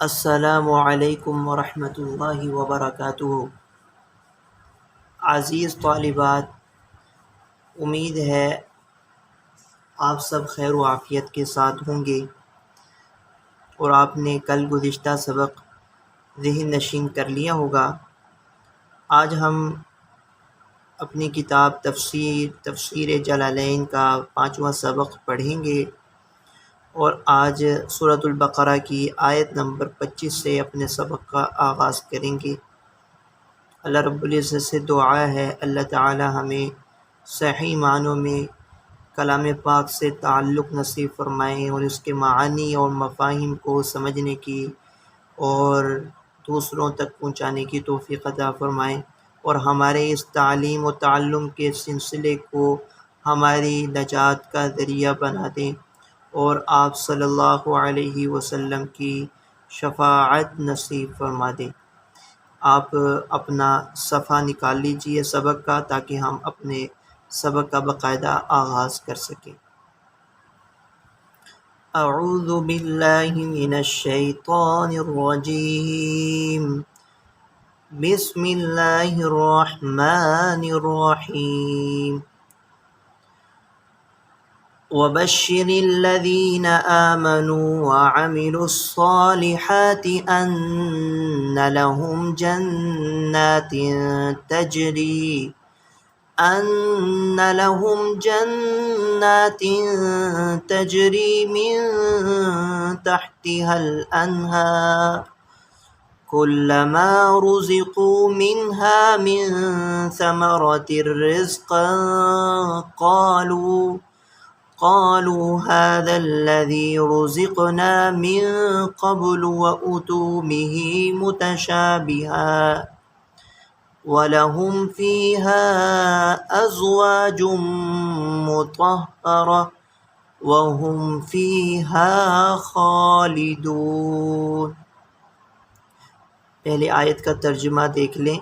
السلام علیکم ورحمۃ اللہ وبرکاتہ۔ عزیز طالبات، امید ہے آپ سب خیر و عافیت کے ساتھ ہوں گے اور آپ نے کل گزشتہ سبق ذہن نشین کر لیا ہوگا۔ آج ہم اپنی کتاب تفسیر جلالین کا 5واں سبق پڑھیں گے اور آج سورۃ البقرہ کی آیت نمبر 25 سے اپنے سبق کا آغاز کریں گے۔ اللہ رب العزت سے دعا ہے اللہ تعالی ہمیں صحیح معنوں میں کلام پاک سے تعلق نصیب فرمائیں اور اس کے معانی اور مفاہیم کو سمجھنے کی اور دوسروں تک پہنچانے کی توفیق عطا فرمائیں، اور ہمارے اس تعلیم و تعلم کے سلسلے کو ہماری نجات کا ذریعہ بنا دیں اور آپ صلی اللہ علیہ وسلم کی شفاعت نصیب فرما دیں۔ آپ اپنا صفحہ نکال لیجئے سبق کا تاکہ ہم اپنے سبق کا باقاعدہ آغاز کر سکیں۔ اعوذ باللہ من الشیطان الرجیم، بسم اللہ الرحمن الرحیم۔ وبشر الذین آمنوا وعملوا الصالحات أن لهم جنات تجری من تحتها الأنهار كلما رزقوا منها من ثمرة رزقا قالوا هذا الذي رزقنا من قبل وأتوا به متشابها وَلَهُمْ فِيهَا أَزْوَاجٌ مُطَهَّرَةٌ وَهُمْ فِيهَا خَالِدُونَ۔ پہلے آیت کا ترجمہ دیکھ لیں۔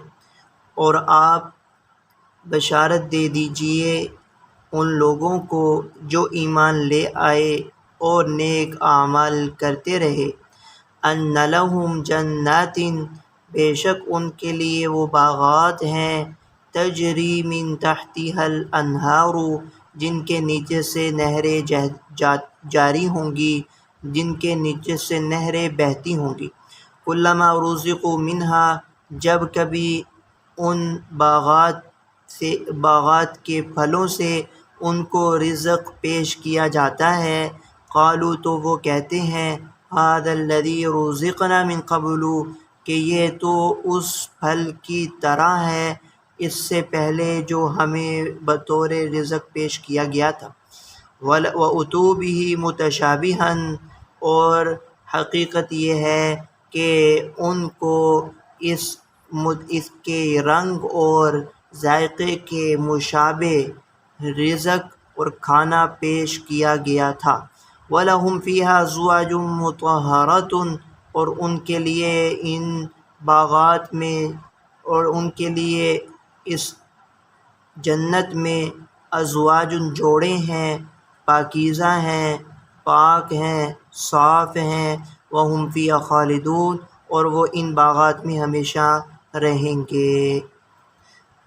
اور آپ بشارت دے دیجئے ان لوگوں کو جو ایمان لے آئے اور نیک اعمال کرتے رہے، أَنَّ لَهُمْ جَنَّاتٍ، بے شک ان کے لیے وہ باغات ہیں، تجری من تحتها الانہار، جن کے نیچے سے نہریں جاری ہوں گی، جن کے نیچے سے نہریں بہتی ہوں گی۔ کلما رزقوا منہا، جب کبھی ان باغات کے پھلوں سے ان کو رزق پیش کیا جاتا ہے، قالوا، تو وہ کہتے ہیں، ھذا الذی رزقنا من قبل، کہ یہ تو اس پھل کی طرح ہے اس سے پہلے جو ہمیں بطور رزق پیش کیا گیا تھا۔ وَأُتُوا بِهِ مُتَشَابِهًا، اور حقیقت یہ ہے کہ ان کو اس کے رنگ اور ذائقے کے مشابہ رزق اور کھانا پیش کیا گیا تھا۔ وَلَهُمْ فِيهَا أَزْوَاجٌ مُطَهَّرَةٌ، اور ان کے لیے ان باغات میں اور ان کے لیے اس جنت میں ازواج، جوڑے ہیں، پاکیزہ ہیں، پاک ہیں، صاف ہیں، وَهُمْ فِيهَا خَالِدُونَ، اور وہ ان باغات میں ہمیشہ رہیں گے۔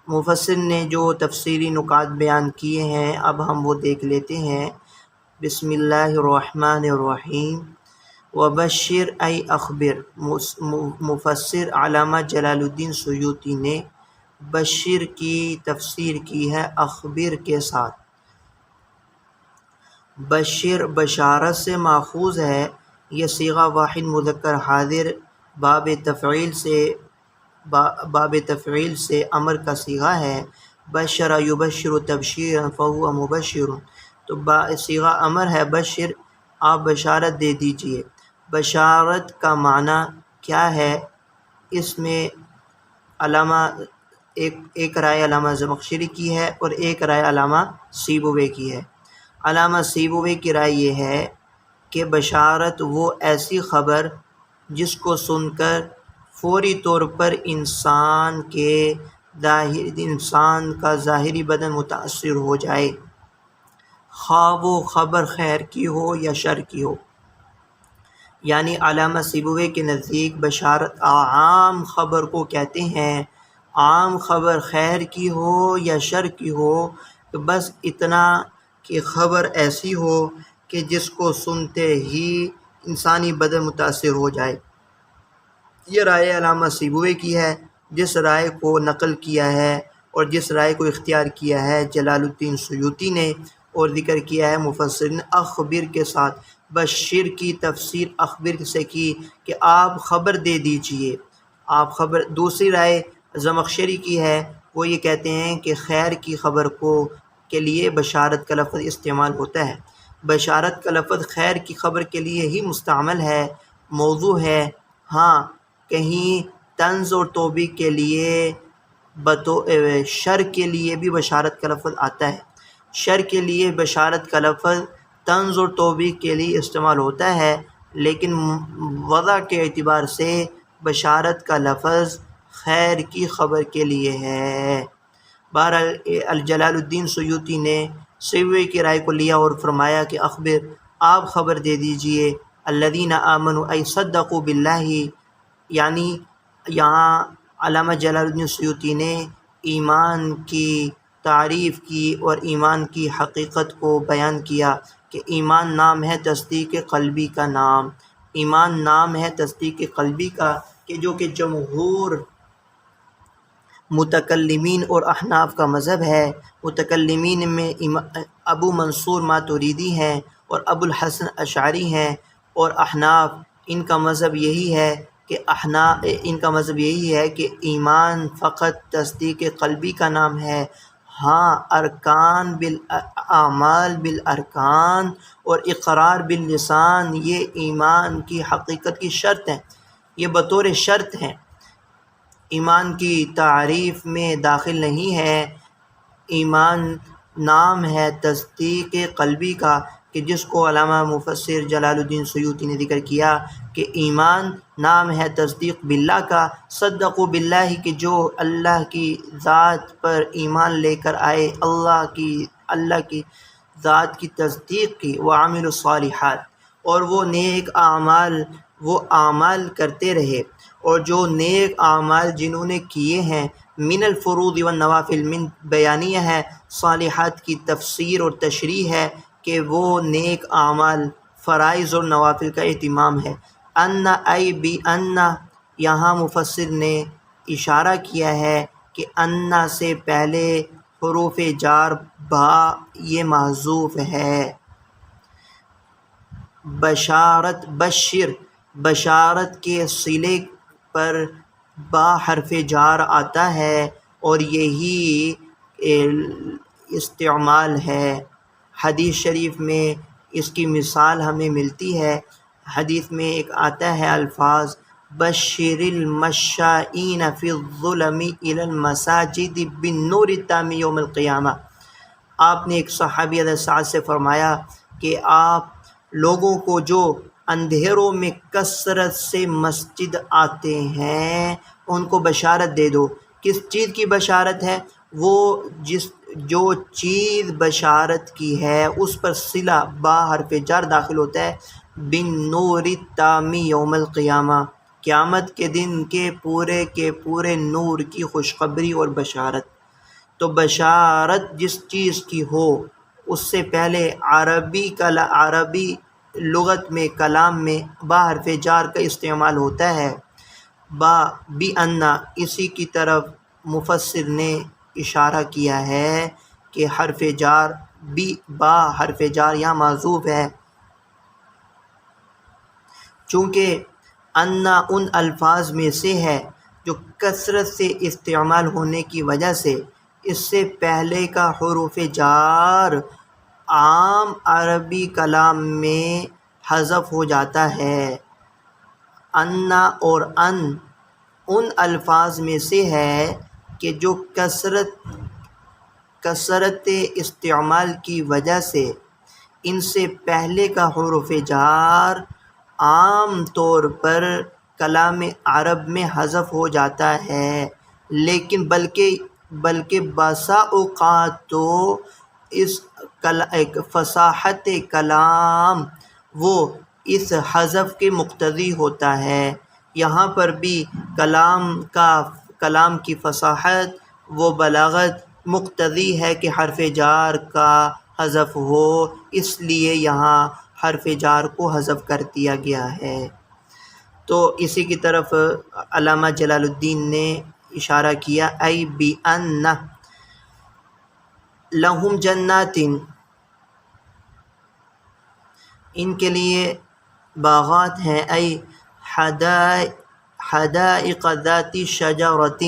مفسر نے جو تفسیری نکات بیان کیے ہیں اب ہم وہ دیکھ لیتے ہیں۔ بسم اللہ الرحمن الرحیم۔ وبشر ای اخبر، مفسر علامہ جلال الدین سیوطی نے بشر کی تفسیر کی ہے اخبر کے ساتھ۔ بشر بشارت سے ماخوذ ہے، یہ صیغہ واحد مذکر حاضر باب تفعیل سے امر کا صیغہ ہے۔ بشر یبشر تبشیرا فہو مبشر، تو صیغہ امر ہے بشر، آپ بشارت دے دیجئے۔ بشارت کا معنی کیا ہے؟ اس میں ایک رائے علامہ زمخشری کی ہے اور ایک رائے علامہ سیبویہ کی ہے۔ علامہ سیبویہ کی رائے یہ ہے کہ بشارت وہ ایسی خبر جس کو سن کر فوری طور پر انسان کا ظاہری بدن متاثر ہو جائے، خواہ وہ خبر خیر کی ہو یا شر کی ہو۔ یعنی علامہ سیبویہ کے نزدیک بشارت عام خبر کو کہتے ہیں۔ عام خبر خیر کی ہو یا شر کی ہو، تو بس اتنا کہ خبر ایسی ہو کہ جس کو سنتے ہی انسانی بدن متاثر ہو جائے۔ یہ رائے علامہ سیبویہ کی ہے، جس رائے کو نقل کیا ہے اور جس رائے کو اختیار کیا ہے جلال الدین سیوطی نے، اور ذکر کیا ہے مفسرین اخبر کے ساتھ۔ بشر کی تفسیر اخبر سے کی کہ آپ خبر دے دیجئے، آپ خبر۔ دوسری رائے زمخشری کی ہے، وہ یہ کہتے ہیں کہ خیر کی خبر کے لیے بشارت کا لفظ استعمال ہوتا ہے۔ بشارت کا لفظ خیر کی خبر کے لیے ہی مستعمل ہے، موضوع ہے۔ ہاں، کہیں طنز اور توبیخ کے لیے شر کے لیے بھی بشارت کا لفظ آتا ہے۔ شر کے لیے بشارت کا لفظ طنز اور توبیخ کے لیے استعمال ہوتا ہے، لیکن وضع کے اعتبار سے بشارت کا لفظ خیر کی خبر کے لیے ہے۔ بہرحال جلال الدین سیوطی نے سیبویہ کی رائے کو لیا اور فرمایا کہ اخبر، آپ خبر دے دیجئے، الذین آمنوا ای صدقوا باللہ، یعنی یہاں علامہ جلال الدین سیوطی نے ایمان کی تعریف کی اور ایمان کی حقیقت کو بیان کیا کہ ایمان نام ہے تصدیق قلبی کا نام، ایمان نام ہے تصدیق قلبی کا، کہ جو کہ جمہور متکلمین اور احناف کا مذہب ہے۔ متکلمین میں ابو منصور ماتریدی ہیں اور ابو الحسن اشعری ہیں، اور احناف ان کا مذہب یہی ہے کہ ایمان فقط تصدیق قلبی کا نام ہے۔ ہاں، ارکان اعمال بالارکان اور اقرار باللسان یہ ایمان کی حقیقت کی شرط ہیں، یہ بطور شرط ہیں، ایمان کی تعریف میں داخل نہیں ہے۔ ایمان نام ہے تصدیق قلبی کا، کہ جس کو علامہ مفسر جلال الدین سیوطی نے ذکر کیا کہ ایمان نام ہے تصدیق باللہ کا، صدقوا باللہ، کہ جو اللہ کی ذات پر ایمان لے کر آئے، اللہ کی ذات کی تصدیق کی، وعملوا الصالحات، اور وہ اعمال کرتے رہے، اور جو نیک اعمال جنہوں نے کیے ہیں، من الفروض والنوافل، من بیانیہ ہے، صالحات کی تفسیر اور تشریح ہے کہ وہ نیک اعمال فرائض اور نوافل کا اہتمام ہے۔ ان ای بی ان، یہاں مفسر نے اشارہ کیا ہے کہ ان سے پہلے حروف جار با یہ محذوف ہے۔ بشارت، بشر، بشارت کے صلے پر با حرف جار آتا ہے، اور یہی استعمال ہے۔ حدیث شریف میں اس کی مثال ہمیں ملتی ہے۔ حدیث میں ایک آتا ہے الفاظ، بشر المشائین فی الظلم الی المساجد بالنور التام یوم القیامہ۔ آپ نے ایک صحابی حضرت سعد سے فرمایا کہ آپ لوگوں کو جو اندھیروں میں کثرت سے مسجد آتے ہیں ان کو بشارت دے دو۔ کس چیز کی بشارت ہے؟ جو چیز بشارت کی ہے اس پر صلہ با حرف جر داخل ہوتا ہے، بالنور التام یوم القیامہ، قیامت کے دن کے پورے نور کی خوشخبری اور بشارت۔ تو بشارت جس چیز کی ہو اس سے پہلے عربی لغت میں، کلام میں با حرف جار کا استعمال ہوتا ہے، بی انا، اسی کی طرف مفسر نے اشارہ کیا ہے کہ حرف جار با حرف جار یہاں محذوف ہے، چونکہ انا ان الفاظ میں سے ہے جو کثرت سے استعمال ہونے کی وجہ سے اس سے پہلے کا حروف جار عام عربی کلام میں حذف ہو جاتا ہے۔ انا اور ان الفاظ میں سے ہے کہ جو کثرت استعمال کی وجہ سے ان سے پہلے کا حروف جار عام طور پر کلام عرب میں حذف ہو جاتا ہے، لیکن بلکہ بسا اوقات تو اس فصاحت کلام وہ اس حذف کے مقتضی ہوتا ہے۔ یہاں پر بھی کلام کی فصاحت و بلاغت مقتضی ہے کہ حرف جار کا حذف ہو، اس لیے یہاں حرف جار کو حذف کر دیا گیا ہے۔ تو اسی کی طرف علامہ جلال الدین نے اشارہ کیا، ای بِأَنَّ لَهُمْ جَنَّاتٍ، ان کے لیے باغات ہیں، ای حدائق ذات شجرۃ،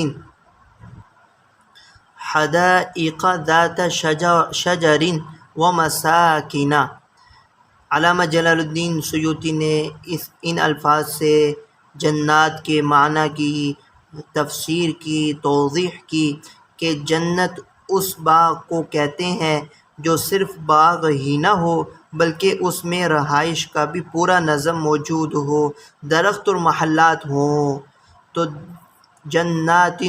حدائق ذات شجر و مساکن۔ علامہ جلال الدین سیوطی نے ان الفاظ سے جنات کے معنی کی تفسیر کی، توضیح کی کہ جنت اس باغ کو کہتے ہیں جو صرف باغ ہی نہ ہو بلکہ اس میں رہائش کا بھی پورا نظم موجود ہو، درخت اور محلات ہوں۔ تو جنات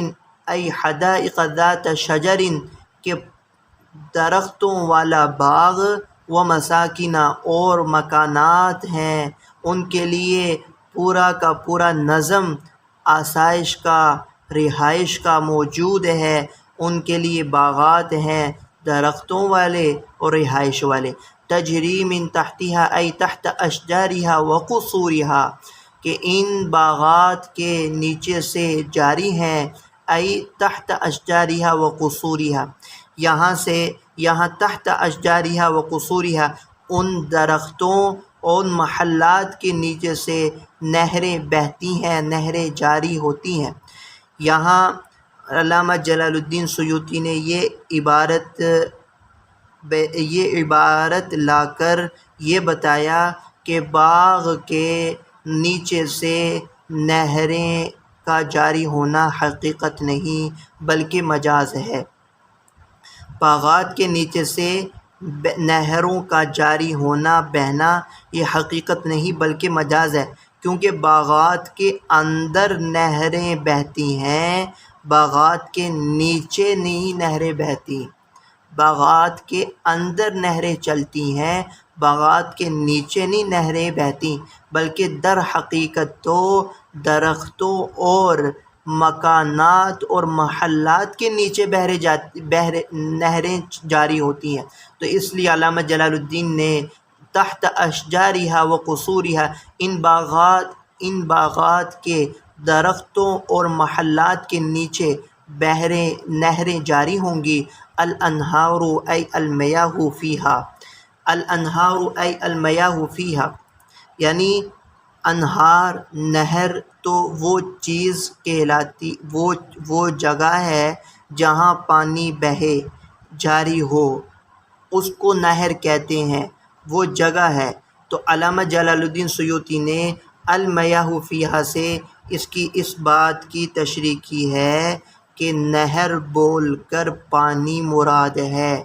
ای حدائق ذات شجر کے درختوں والا باغ، و مساکن اور مکانات ہیں، ان کے لیے پورا کا پورا نظم آسائش کا، رہائش کا موجود ہے، ان کے لیے باغات ہیں درختوں والے اور رہائش والے۔ تجری من تحتہا ای تحت اشجارہا و قصورہا، کہ ان باغات کے نیچے سے جاری ہیں، ای تحت اشجارہا و قصورہا، یہاں تحت اشجارہا و قصورہا ان درختوں اور ان محلات کے نیچے سے نہریں بہتی ہیں، نہریں جاری ہوتی ہیں۔ یہاں علامہ جلال الدین سیوطی نے یہ عبارت لا کر یہ بتایا کہ باغ کے نیچے سے نہریں کا جاری ہونا حقیقت نہیں بلکہ مجاز ہے۔ باغات کے نیچے سے نہروں کا جاری ہونا، بہنا، یہ حقیقت نہیں بلکہ مجاز ہے، کیونکہ باغات کے اندر نہریں بہتی ہیں، باغات کے نیچے نہیں نہریں بہتی۔ باغات کے اندر نہریں چلتی ہیں، باغات کے نیچے نہیں نہریں بہتی، بلکہ در حقیقت تو درختوں اور مکانات اور محلات کے نیچے نہریں جاری ہوتی ہیں۔ تو اس لیے علامہ جلال الدین نے تحت اشجارہا و قصورہا، ان باغات کے درختوں اور محلات کے نیچے نہریں جاری ہوں گی۔ الانہار ای المیاہ فیہا، الانہار ای المیاہ فیہا، یعنی انہار، نہر تو وہ چیز کہلاتی، وہ جگہ ہے جہاں پانی بہے، جاری ہو، اس کو نہر کہتے ہیں، وہ جگہ ہے۔ تو علامہ جلال الدین سیوطی نے المیاہ فیہا سے اس بات کی تشریح کی ہے کہ نہر بول کر پانی مراد ہے،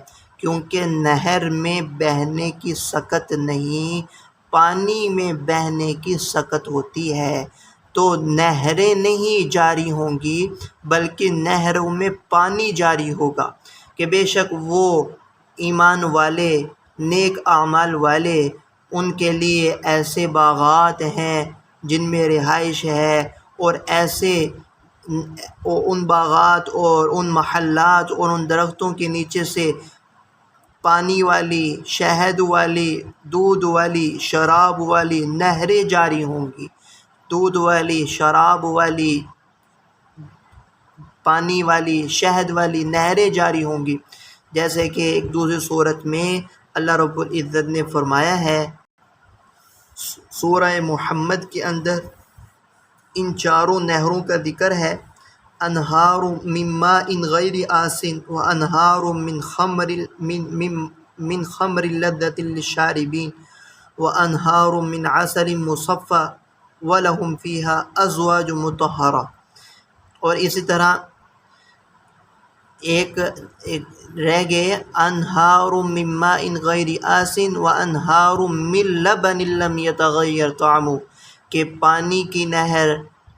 کیونکہ نہر میں بہنے کی سکت نہیں، پانی میں بہنے کی سکت ہوتی ہے۔ تو نہریں نہیں جاری ہوں گی بلکہ نہروں میں پانی جاری ہوگا، کہ بے شک وہ ایمان والے، نیک اعمال والے، ان کے لیے ایسے باغات ہیں جن میں رہائش ہے، اور ایسے ان باغات اور ان محلات اور ان درختوں کے نیچے سے پانی والی، شہد والی، دودھ والی، شراب والی نہریں جاری ہوں گی، دودھ والی، شراب والی، پانی والی، شہد والی نہریں جاری ہوں گی۔ جیسے کہ ایک دوسری صورت میں اللہ رب العزت نے فرمایا ہے، سورہ محمد کے اندر ان چاروں نہروں کا ذکر ہے، انہار من ماء غیر آسن و انہار من خمر لذۃ للشاربین و انہار من عسل مصفی ولہم فیہا ازواج مطہرہ۔ اور اسی طرح ایک رہ گئے، انہار من ماء غیر آسن و انہار من لبن لم یتغیر طعمہ، کہ پانی کی نہر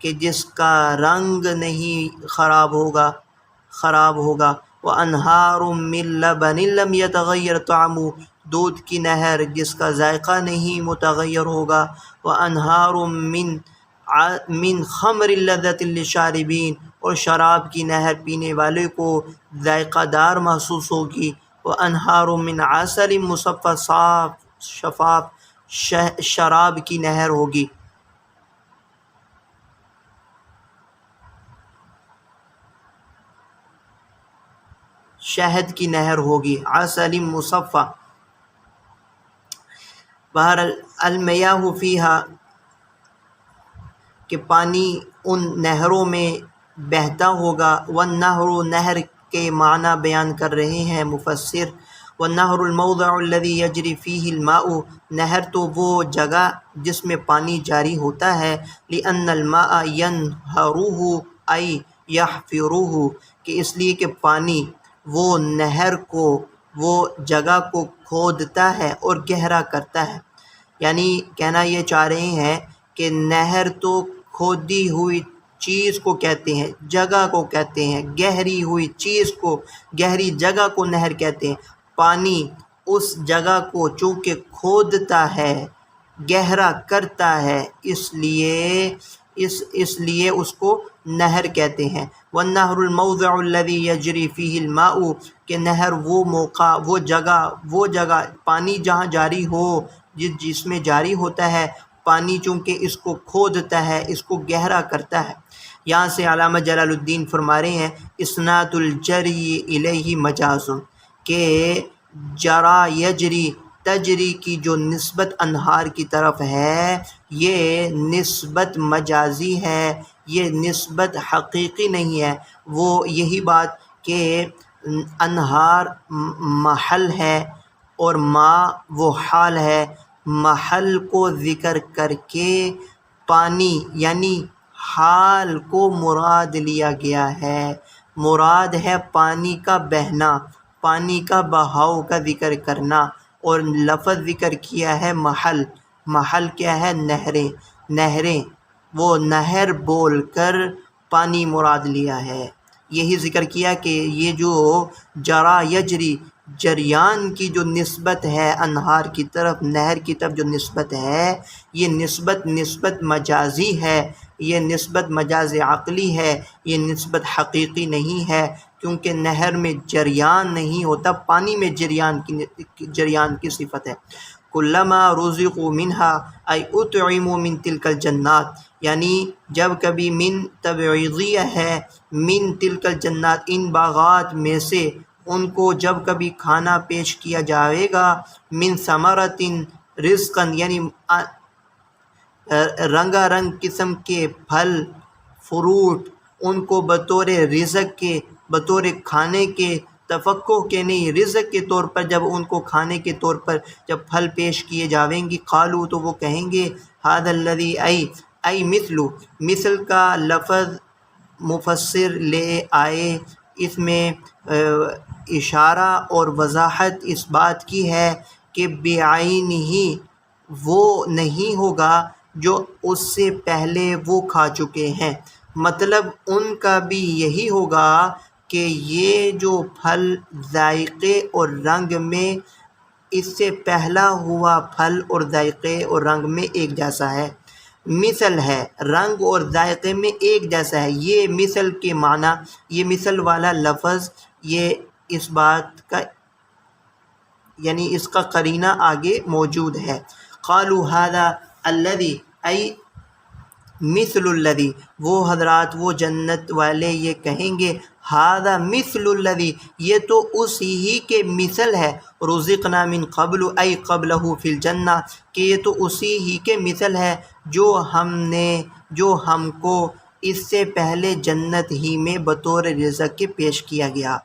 کہ جس کا رنگ نہیں خراب ہوگا، وَأَنْهَارٌ مِّن لَبَنٍ لَّمْ يَتَغَيَّرْ طَعْمُهُ، دودھ کی نہر جس کا ذائقہ نہیں متغیر ہوگا، وَأَنْهَارٌ من خمر لذۃ للشاربین، اور شراب کی نہر پینے والے کو ذائقہ دار محسوس ہوگی، وَأَنْهَارٌ من عسل مصفى صاف شفاف، شراب کی نہر ہوگی، شہد کی نہر ہوگی، عسل مصفى۔ بہرحال المیاہ فیہا کہ پانی ان نہروں میں بہتا ہوگا، والنہر نہر کے معنی بیان کر رہے ہیں مفسر، والنہر الموضع الذی یجری فیہ الماء، نہر تو وہ جگہ جس میں پانی جاری ہوتا ہے، لأن الماء ینہرہ ای یحفرہ، کہ اس لیے کہ پانی وہ نہر کو، وہ جگہ کو کھودتا ہے اور گہرا کرتا ہے۔ یعنی کہنا یہ چاہ رہے ہیں کہ نہر تو کھودی ہوئی چیز کو کہتے ہیں، جگہ کو کہتے ہیں، گہری ہوئی چیز کو، گہری جگہ کو نہر کہتے ہیں۔ پانی اس جگہ کو چونکہ کھودتا ہے، گہرا کرتا ہے، اس لیے اس کو نہر کہتے ہیں۔ والنہر الموضع الذی یجری فیہ الماء، کہ نہر وہ موقع، وہ جگہ پانی جہاں جاری ہو، جس میں جاری ہوتا ہے پانی، چونکہ اس کو کھودتا ہے، اس کو گہرا کرتا ہے۔ یہاں سے علامہ جلال الدین فرما رہے ہیں اسناد الجری الیہ مجاز، کہ جرا یجری، تجری کی جو نسبت انہار کی طرف ہے، یہ نسبت مجازی ہے، یہ نسبت حقیقی نہیں ہے۔ وہ یہی بات کہ انہار محل ہے اور ما وہ حال ہے، محل کو ذکر کر کے پانی یعنی حال کو مراد لیا گیا ہے، مراد ہے پانی کا بہنا، پانی کا بہاؤ کا ذکر کرنا، اور لفظ ذکر کیا ہے محل، محل کیا ہے؟ نہریں، وہ نہر بول کر پانی مراد لیا ہے۔ یہی ذکر کیا کہ یہ جو جرا یجری، جریان کی جو نسبت ہے انہار کی طرف، نہر کی طرف جو نسبت ہے، یہ نسبت مجازی ہے، یہ نسبت مجاز عقلی ہے، یہ نسبت حقیقی نہیں ہے، کیونکہ نہر میں جریان نہیں ہوتا، پانی میں جریان کی صفت ہے۔ کلما رزقوا منہا ای اطعموا من تلک الجنات، یعنی جب کبھی من تبعیضیہ ہے، من تلک الجنات، ان باغات میں سے ان کو جب کبھی کھانا پیش کیا جائے گا، من ثمرۃ رزقا، یعنی رنگا رنگ قسم کے پھل فروٹ، ان کو بطور رزق کے، بطور کھانے کے، تفقع کے نہیں، رزق کے طور پر جب ان کو کھانے کے طور پر جب پھل پیش کیے جاویں گے، قالو تو وہ کہیں گے ھذا الذی ای مثل کا لفظ مفسر لے آئے، اس میں اشارہ اور وضاحت اس بات کی ہے کہ بعینہ وہ نہیں ہوگا جو اس سے پہلے وہ کھا چکے ہیں، مطلب ان کا بھی یہی ہوگا کہ یہ جو پھل ذائقے اور رنگ میں اس سے پہلا ہوا پھل اور ذائقے اور رنگ میں ایک جیسا ہے، مثل ہے، رنگ اور ذائقے میں ایک جیسا ہے۔ یہ مثل کے معنی، یہ مثل والا لفظ، یہ اس بات کا یعنی اس کا قرینہ آگے موجود ہے۔ قالوا ھذا الذی ای مثل الذی، وہ حضرات، وہ جنت والے یہ کہیں گے ھذا مثل الذی، یہ تو اسی ہی کے مثل ہے، رزقنا من قبل ای قبلہ فی الجنہ، کہ یہ تو اسی ہی کے مثل ہے جو ہم کو اس سے پہلے جنت ہی میں بطور رزق کے پیش کیا گیا۔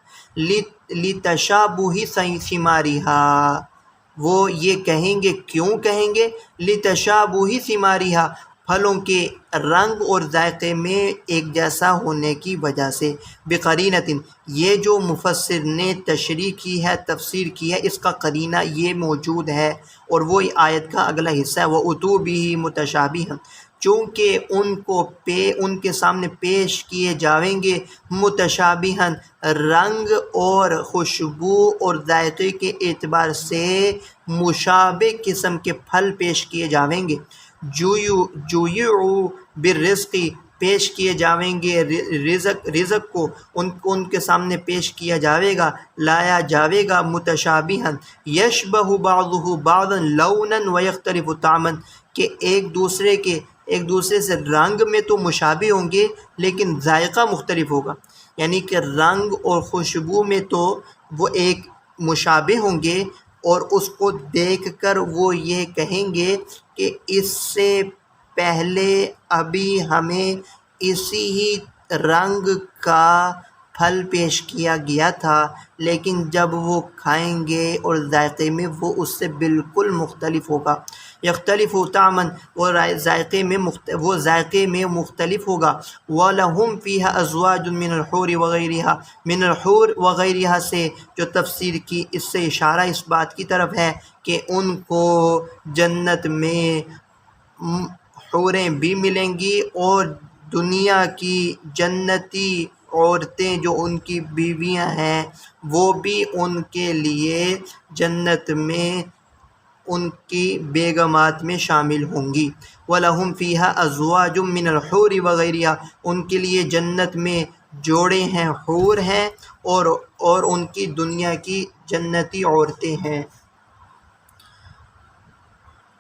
لتشابہ ثمارہا، وہ یہ کہیں گے، کیوں کہیں گے؟ لتشابہ ثمارہا، پھلوں کے رنگ اور ذائقے میں ایک جیسا ہونے کی وجہ سے، بقرینۃ، یہ جو مفسر نے تشریح کی ہے، تفسیر کی ہے، اس کا قرینہ یہ موجود ہے، اور وہ آیت کا اگلا حصہ ہے، وَأُتُوا بِهِ مُتَشَابِهًا، چونکہ ان کے سامنے پیش کیے جاویں گے متشابہن رنگ اور خوشبو اور ذائقے کے اعتبار سے مشابہ قسم کے پھل پیش کیے جاویں گے، جویعوا بالرزق پیش کیے جاویں گے رزق کو ان کے سامنے پیش کیا جاوے گا، لایا جاوے گا متشابہن یشبہ بعضہ بعضا لونا ویختلف طعما کہ ایک دوسرے سے رنگ میں تو مشابہ ہوں گے لیکن ذائقہ مختلف ہوگا، یعنی کہ رنگ اور خوشبو میں تو وہ ایک مشابہ ہوں گے اور اس کو دیکھ کر وہ یہ کہیں گے کہ اس سے پہلے ابھی ہمیں اسی ہی رنگ کا پھل پیش کیا گیا تھا، لیکن جب وہ کھائیں گے اور ذائقے میں وہ اس سے بالکل مختلف ہوگا، یختلف طعما وہ ذائقے میں مختلف ہوگا، وَلَهُمْ فِيهَا أَزْوَاجٌ مِّنَ الْحُورِ وغیرہ سے جو تفسیر کی، اس سے اشارہ اس بات کی طرف ہے کہ ان کو جنت میں حوریں بھی ملیں گی اور دنیا کی جنتی عورتیں جو ان کی بیویاں ہیں وہ بھی ان کے لیے جنت میں ان کی بیگمات میں شامل ہوں گی، وَلَهُمْ فِيهَا أَزْوَاجٌ مِّنَ الْحُورِ وغیرہ ان کے لیے جنت میں جوڑے ہیں، حور ہیں اور ان کی دنیا کی جنتی عورتیں ہیں،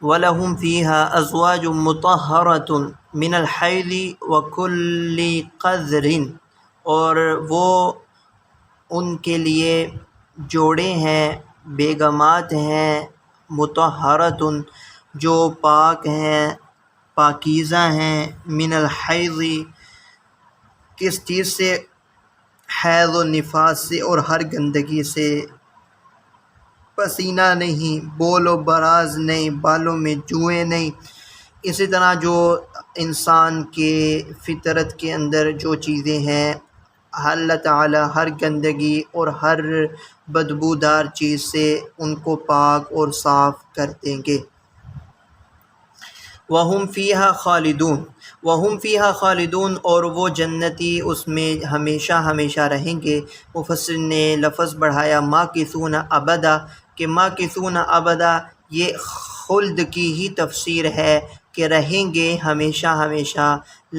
وَلَهُمْ فِيهَا أَزْوَاجٌ مُطَهَّرَةٌ مِّنَ الْحَيْضِ وَكُلِّ قَذْرٍ اور وہ ان کے لیے جوڑے ہیں، بیگمات ہیں، مطہرۃ جو پاک ہیں، پاکیزہ ہیں، من الحیض کس چیز سے؟ حیض و نفاس سے اور ہر گندگی سے، پسینہ نہیں، بول و براز نہیں، بالوں میں جوئیں نہیں، اسی طرح جو انسان کے فطرت کے اندر جو چیزیں ہیں اللہ تعالیٰ ہر گندگی اور ہر بدبودار چیز سے ان کو پاک اور صاف کر دیں گے، وَهُمْ فِيهَا خَالِدُونَ وَهُمْ فِيهَا خَالِدُونَ اور وہ جنتی اس میں ہمیشہ ہمیشہ رہیں گے۔ مفسر نے لفظ بڑھایا ماکثون ابدا کہ ماکثون ابدا یہ خلد کی ہی تفسیر ہے کہ رہیں گے ہمیشہ ہمیشہ،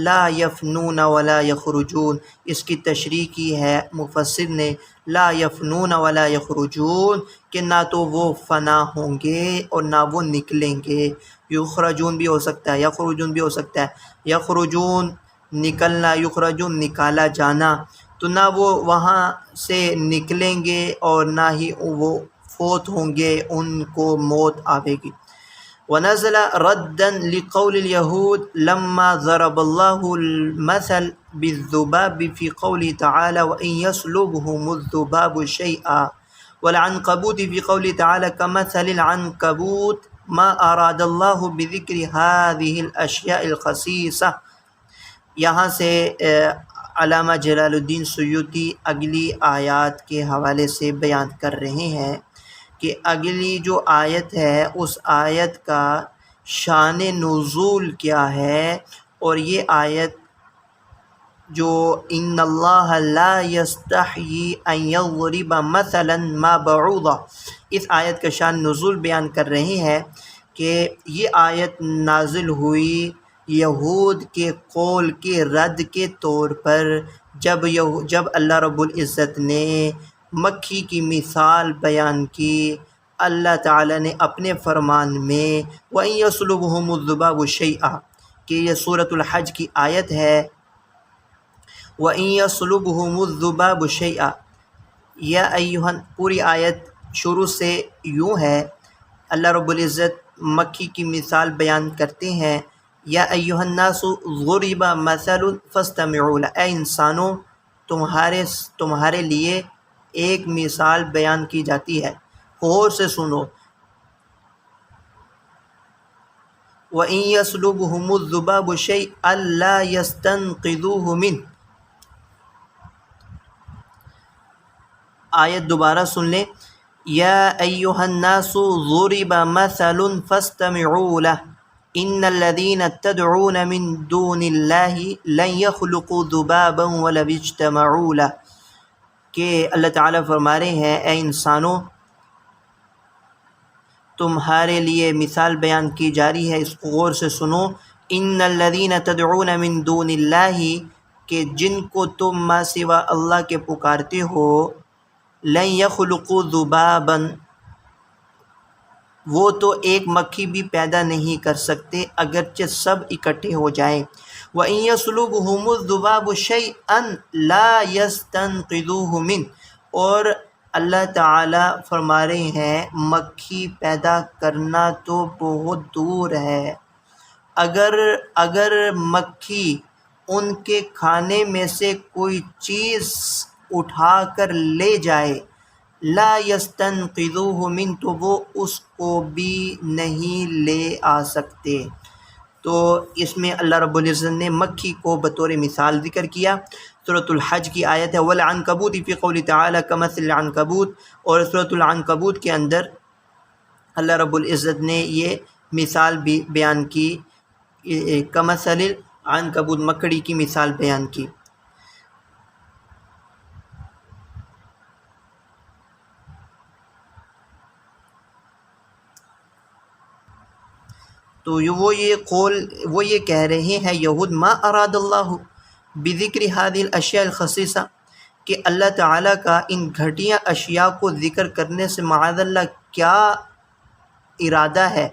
لا یفنون ولا یخرجون اس کی تشریح کی ہے مفسر نے، لا یفنون ولا یخرجون کہ نہ تو وہ فنا ہوں گے اور نہ وہ نکلیں گے، یخرجون بھی ہو سکتا ہے، یخرجون بھی ہو سکتا ہے، یخرجون نکلنا، یخرجون نکالا جانا، تو نہ وہ وہاں سے نکلیں گے اور نہ ہی وہ فوت ہوں گے، ان کو موت آئے گی۔ ونزل ردا لقول اليهود لما ضرب الله المثل بالذباب في قوله تعالى وإن يسلبهم الذباب شيئا والعنكبوت في قوله تعالى كمثل العنكبوت ما أراد الله بذكر هذه الأشياء الخسيسة۔ یہاں سے علامہ جلال الدین سیوطی اگلی آیات کے حوالے سے بیان کر رہے ہیں کہ اگلی جو آیت ہے اس آیت کا شان نزول کیا ہے، اور یہ آیت جو ان اللہ لا یستحیی ان یضرب مثلا ما بعوضہ، اس آیت کا شان نزول بیان کر رہے ہیں کہ یہ آیت نازل ہوئی یہود کے قول کے رد کے طور پر، جب اللہ رب العزت نے مکھی کی مثال بیان کی، اللہ تعالیٰ نے اپنے فرمان میں وَإِن يَسْلُبْهُمُ الذُّبَابُ شَيْئًا کہ یہ سورۃ الحج کی آیت ہے، وَإِن يَسْلُبْهُمُ الذُّبَابُ شَيْئًا یا ایہن پوری آیت شروع سے یوں ہے، اللہ رب العزت مکھی کی مثال بیان کرتے ہیں، یا ایھا الناس ضرب مثل فاستمعوا له اے انسانوں تمہارے لیے ایک مثال بیان کی جاتی ہے، غور سے سنو، وَإِن يَسْلُبْهُمُ الذُّبَابُ شَيْئًا لَا يَسْتَنقِذُوهُ مِنْهُ۔ آیت دوبارہ سن لیں، یا ایھا الناس ضرب مثل فاستمعوا له ان الذین تدعون من دون اللہ لن یخلقوا ذبابا ولو اجتمعوا لہ، کہ اللہ تعالیٰ فرما رہے ہیں اے انسانوں تمہارے لیے مثال بیان کی جا رہی ہے، اس کو غور سے سنو۔ ان الذین تدعون من دون اللہ، کہ جن کو تم ما سوا اللہ کے پکارتے ہو، لن یخلقوا ذبابا، وہ تو ایک مکھی بھی پیدا نہیں کر سکتے اگرچہ سب اکٹھے ہو جائیں۔ وَإِن يَسْلُبْهُمُ الذُّبَابُ شَيْئًا لَا يَسْتَنقِذُوهُ مِنْهُ، اور اللہ تعالیٰ فرما رہے ہیں مکھی پیدا کرنا تو بہت دور ہے، اگر مکھی ان کے کھانے میں سے کوئی چیز اٹھا کر لے جائے، لا یستنقذوہ من، تو وہ اس کو بھی نہیں لے آ سکتے۔ تو اس میں اللہ رب العزت نے مکھی کو بطور مثال ذکر کیا۔ سورۃ الحج کی آیت ہے وَالْعَنْكَبُوتِ فِي قَوْلِ تَعَالَى كَمَثَلِ الْعَنْكَبُوتِ، اور سورۃ العنکبوت کے اندر اللہ رب العزت نے یہ مثال بھی بیان کی، کمثل العنکبوت، مکڑی کی مثال بیان کی۔ تو وہ یہ کہہ رہے ہیں یہود، ما اراد اللہ بذکر هذه الاشیاء الخصیصہ، کہ اللہ تعالیٰ کا ان گھٹیا اشیاء کو ذکر کرنے سے معاذ اللہ کیا ارادہ ہے،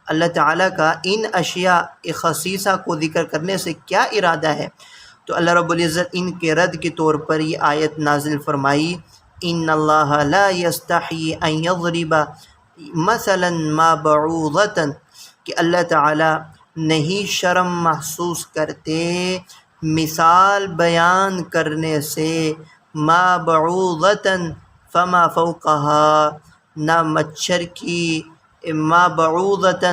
اللہ تعالیٰ کا ان اشیاء خصیصہ کو ذکر کرنے سے کیا ارادہ ہے۔ تو اللہ رب العزت ان کے رد کے طور پر یہ آیت نازل فرمائی، ان اللہ لا یستحی ان یضرب مثلا ما بعوضۃ، کہ اللہ تعالیٰ نہیں شرم محسوس کرتے مثال بیان کرنے سے، ما بعوضۃ فما فوقها، نہ مچھر کی، ما بعوضۃ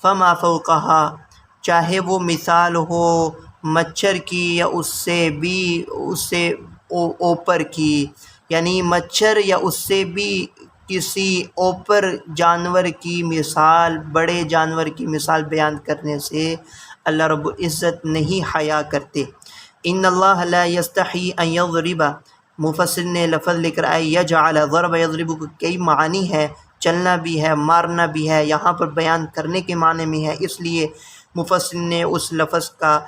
فما فوقها، چاہے وہ مثال ہو مچھر کی یا اس سے اوپر کی، یعنی مچھر یا اس سے بھی کسی اوپر جانور کی مثال، بڑے جانور کی مثال بیان کرنے سے اللہ رب العزت نہیں حیا کرتے۔ ان اللہ لا یستحی ان یضرب، مفسر نے لفظ لکھ رہا ہے یجعل، ضرب یضرب کو کئی معنی ہے، چلنا بھی ہے، مارنا بھی ہے، یہاں پر بیان کرنے کے معنی میں ہے، اس لیے مفسر نے اس لفظ کا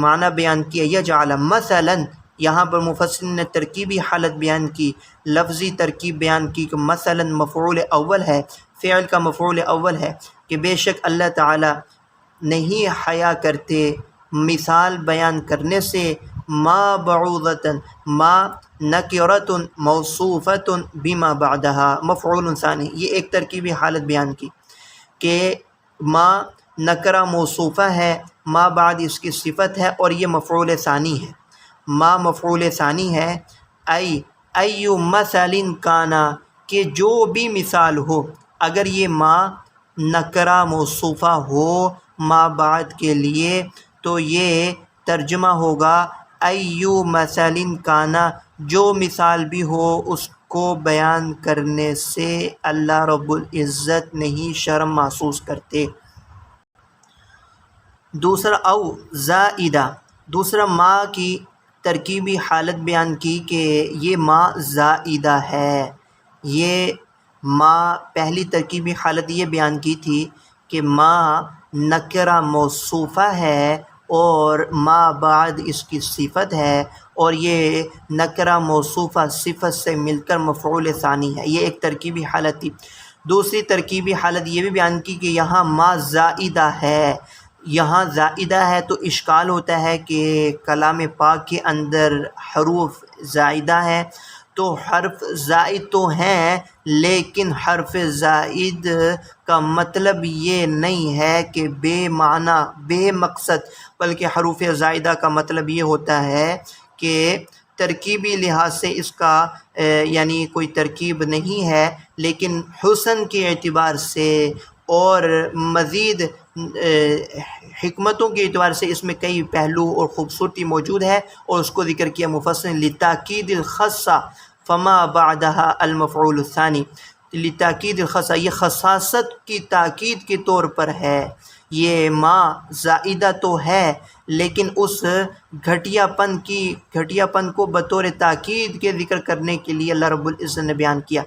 معنی بیان کیا یجعل مثلا۔ یہاں پر مفسر نے ترکیبی حالت بیان کی، لفظی ترکیب بیان کی کہ مثلا مفعول اول ہے، فعل کا مفعول اول ہے، کہ بے شک اللہ تعالیٰ نہیں حیا کرتے مثال بیان کرنے سے، ما بعوضۃ، ما نکرۃ موصوفۃ بما بعدها مفعول ثانی، یہ ایک ترکیبی حالت بیان کی کہ ما نکرہ موصوفہ ہے، ما بعد اس کی صفت ہے، اور یہ مفعول ثانی ہے، ما مفعول ثانی ہے، ای مثل کانا، کہ جو بھی مثال ہو، اگر یہ ما نکرہ موصوفہ ہو ما بعد کے لیے تو یہ ترجمہ ہوگا ایو مثل کانا، جو مثال بھی ہو اس کو بیان کرنے سے اللہ رب العزت نہیں شرم محسوس کرتے۔ دوسرا او زائدہ، دوسرا ما کی ترکیبی حالت بیان کی کہ یہ ما زائدہ ہے۔ یہ ما پہلی ترکیبی حالت یہ بیان کی تھی کہ ما نکرہ موصوفہ ہے اور ما بعد اس کی صفت ہے، اور یہ نکرہ موصوفہ صفت سے مل کر مفعول ثانی ہے، یہ ایک ترکیبی حالت تھی۔ دوسری ترکیبی حالت یہ بھی بیان کی کہ یہاں ما زائدہ ہے، یہاں زائدہ ہے تو اشکال ہوتا ہے کہ کلام پاک کے اندر حروف زائدہ ہے، تو حرف زائد تو ہیں لیکن حرف زائد کا مطلب یہ نہیں ہے کہ بے معنی بے مقصد، بلکہ حروف زائدہ کا مطلب یہ ہوتا ہے کہ ترکیبی لحاظ سے اس کا یعنی کوئی ترکیب نہیں ہے، لیکن حسن کے اعتبار سے اور مزید حکمتوں کے اعتبار سے اس میں کئی پہلو اور خوبصورتی موجود ہے، اور اس کو ذکر کیا مفسر لتاکید الخصہ فما بعدها المفعول الثانی، لتاکید الخصہ، یہ خصاصت کی تاکید کے طور پر ہے، یہ ما زائدہ تو ہے لیکن اس گھٹیا پن کو بطور تاکید کے ذکر کرنے کے لیے اللہ رب العزت نے بیان کیا۔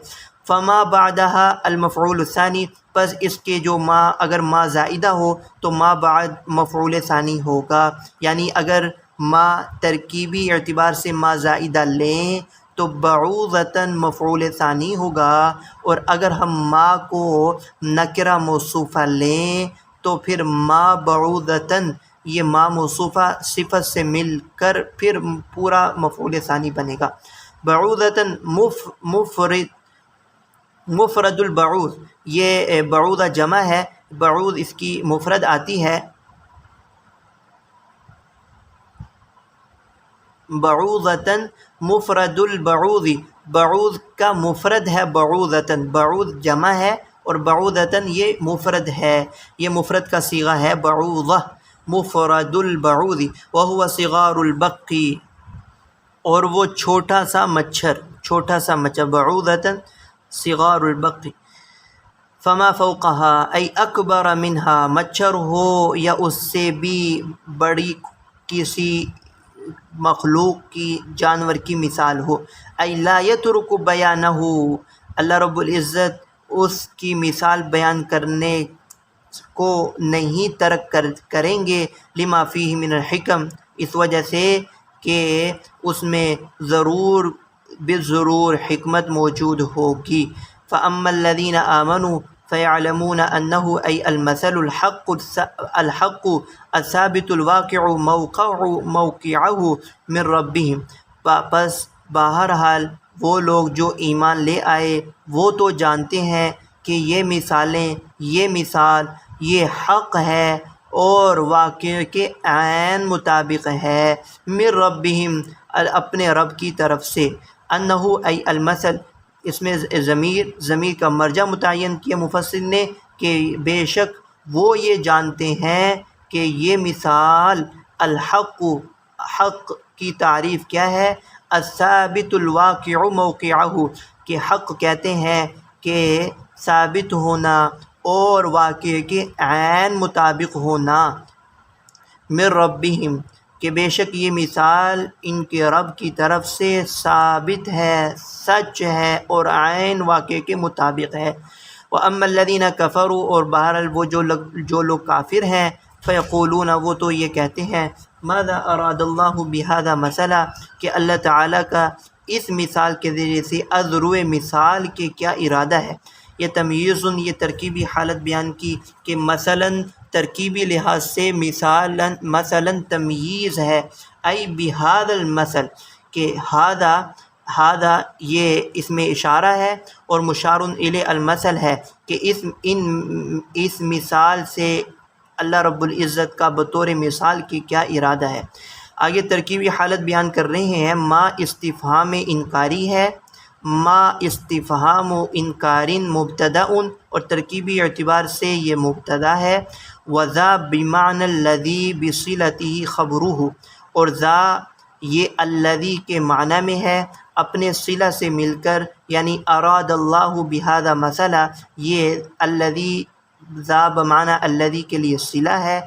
فما بعدها المفعول الثانی، پس اس کے جو ما اگر ما زائدہ ہو تو ما بعد مفعول ثانی ہوگا، یعنی اگر ما ترکیبی اعتبار سے ما زائدہ لیں تو بعوضتاً مفعول ثانی ہوگا، اور اگر ہم ما کو نکرہ موصوفہ لیں تو پھر ما بعوضتاً یہ ما موصوفہ صفت سے مل کر پھر پورا مفعول ثانی بنے گا۔ بعوضتاً مفرد البعوض، یہ بعوضہ جمع ہے، بعوض اس کی مفرد آتی ہے، بعوضتاً مفرد البعوض، بعوض کا مفرد ہے بعوضتاً، بعوض جمع ہے اور بعوضتاً یہ مفرد ہے، یہ مفرد کا صیغہ ہے بعوضہ، مفرد البعوض وہو صغار البقی، اور وہ چھوٹا سا مچھر، بعوضتاً صغار البقی، فما فوقها ای اکبر منہا، مچھر ہو یا اس سے بھی بڑی کسی مخلوق کی، جانور کی مثال ہو، ای لا یترک بیانہ، اللہ رب العزت اس کی مثال بیان کرنے کو نہیں ترک کریں گے، لما فیہ من الحکم، اس وجہ سے کہ اس میں بالضرور حکمت موجود ہوگی۔ فَأَمَّا الَّذِينَ آمَنُوا فَيَعْلَمُونَ أَنَّهُ أَيْ الْمَثَلُ الْحَقُّ الثَّابِتُ الْوَاقِعُ مَوْقِعَهُ مِنْ رَبِّهِمْ، پس بہرحال وہ لوگ جو ایمان لے آئے وہ تو جانتے ہیں کہ یہ مثال یہ حق ہے اور واقع کے عین مطابق ہے، من ربہم، اپنے رب کی طرف سے، انہو ای المثل، اس میں ضمیر کا مرجع متعین کیا مفسر نے کہ بے شک وہ یہ جانتے ہیں کہ یہ مثال الحق، حق کی تعریف کیا ہے، الثابت الواقع موقعہ، کہ حق کہتے ہیں کہ ثابت ہونا اور واقع کے عین مطابق ہونا، من ربہم، کہ بے شک یہ مثال ان کے رب کی طرف سے ثابت ہے، سچ ہے اور عین واقع کے مطابق ہے۔ وَأَمَّا الَّذِينَ كَفَرُوا، اور بہرحال وہ جو لوگ کافر ہیں، فَيَقُولُونَ، وہ تو یہ کہتے ہیں، ماذا اراد اللہ بہذا مثلا، کہ اللہ تعالیٰ کا اس مثال کے ذریعے سے اذرو مثال کے کیا ارادہ ہے۔ یہ تمییز، یہ ترکیبی حالت بیان کی کہ مثلاً ترکیبی لحاظ سے مثلاً تمییز ہے، ای بہذا المثل، کہ ہذا یہ اس میں اشارہ ہے اور مشار الی المثل ہے کہ اس مثال سے اللہ رب العزت کا بطور مثال کی کیا ارادہ ہے۔ آگے ترکیبی حالت بیان کر رہے ہیں، ما استفہام انکاری ہے، ما استفہام انکار مبتدا، اور ترکیبی اعتبار سے یہ مبتدا ہے، وذا بمعنی الذی بصلتہ خبرہ، اور ذا یہ الذی کے معنی میں ہے اپنے صلہ سے مل کر، یعنی اراد اللہ بہذا مثلا، یہ الذی ذا بمعنی الذی کے لیے صلہ ہے،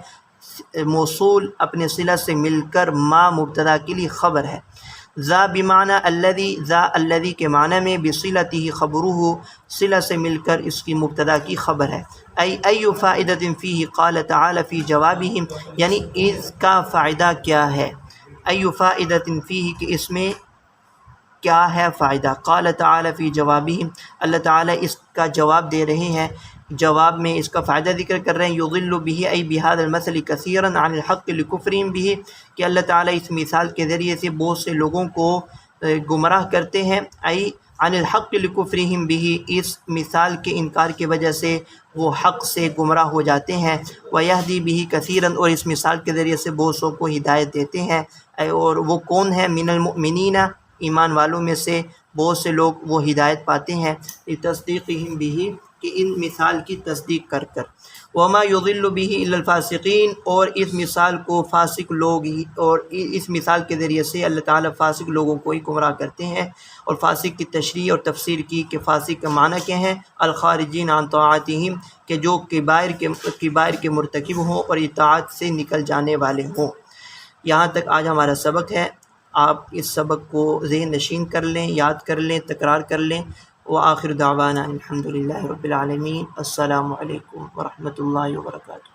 موصول اپنے صلہ سے مل کر ما مبتدا کے لیے خبر ہے، ذا بمعنی الذی، ذا الذی کے معنی میں بصلتہ خبرہ، صلہ سے مل کر اس کی مبتدا کی خبر ہے، ای فائدۃ فیہ قال تعالی فی جوابہم، یعنی اس کا فائدہ کیا ہے، ای فائدۃ فیہ، کہ اس میں کیا ہے فائدہ، قال تعالی فی جوابہم، اللہ تعالیٰ اس کا جواب دے رہے ہیں، جواب میں اس کا فائدہ ذکر کر رہے ہیں، یضل بہ ای بہذا المثل کثیرا عن الحق لکفرہم بہ، کہ اللہ تعالیٰ اس مثال کے ذریعے سے بہت سے لوگوں کو گمراہ کرتے ہیں، ای عن الحق لکفرہم بہ، اس مثال کے انکار کی وجہ سے وہ حق سے گمراہ ہو جاتے ہیں، ویہدی بہ کثیرا، اور اس مثال کے ذریعے سے بہت سو کو ہدایت دیتے ہیں، اور وہ کون ہے، من المؤمنین، ایمان والوں میں سے بہت سے لوگ وہ ہدایت پاتے ہیں، لتصدیقہم بہ، کہ ان مثال کی تصدیق کر کر، وما یضل به الا الفاسقین، اور اس مثال کو فاسق لوگ ہی، اور اس مثال کے ذریعے سے اللہ تعالیٰ فاسق لوگوں کو ہی گمراہ کرتے ہیں۔ اور فاسق کی تشریح اور تفسیر کی کہ فاسق کا معنی کیا ہے، الخارجین عن طاعتہم، کہ جو کبائر کے مرتکب ہوں اور اطاعت سے نکل جانے والے ہوں۔ یہاں تک آج ہمارا سبق ہے۔ آپ اس سبق کو ذہن نشین کر لیں، یاد کر لیں، تکرار کر لیں۔ وآخر دعوانا الحمدللہ رب العالمین۔ السلام علیکم ورحمۃ اللہ وبرکاتہ۔